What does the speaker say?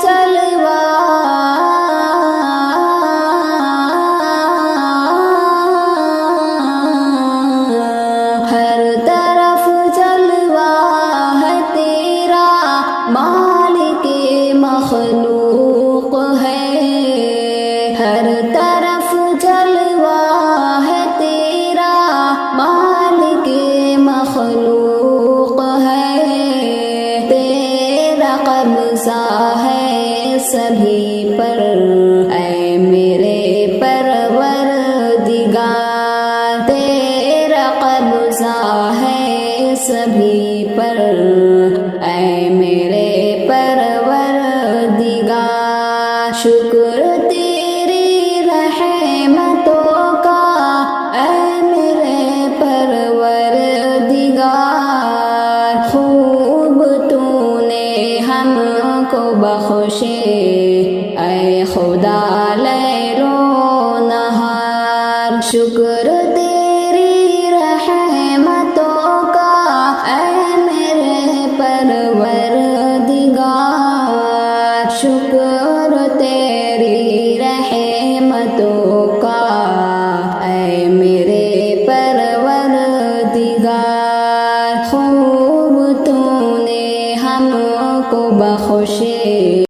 جلوہ ہر طرف جلوہ ہے تیرا مالک مخلوق ہے ہر طرف جلوہ ہے تیرا مالک مخلوق ہے تیرا قبضہ ہے سبھی پر اے میرے پروردگار تیرا قبضہ ہے سبھی پر اے میرے پروردگار شکر تیری رحمتوں کا اے میرے پروردگار خوب تو نے ہم کو بخشے اے خدا لیل و نہار شکر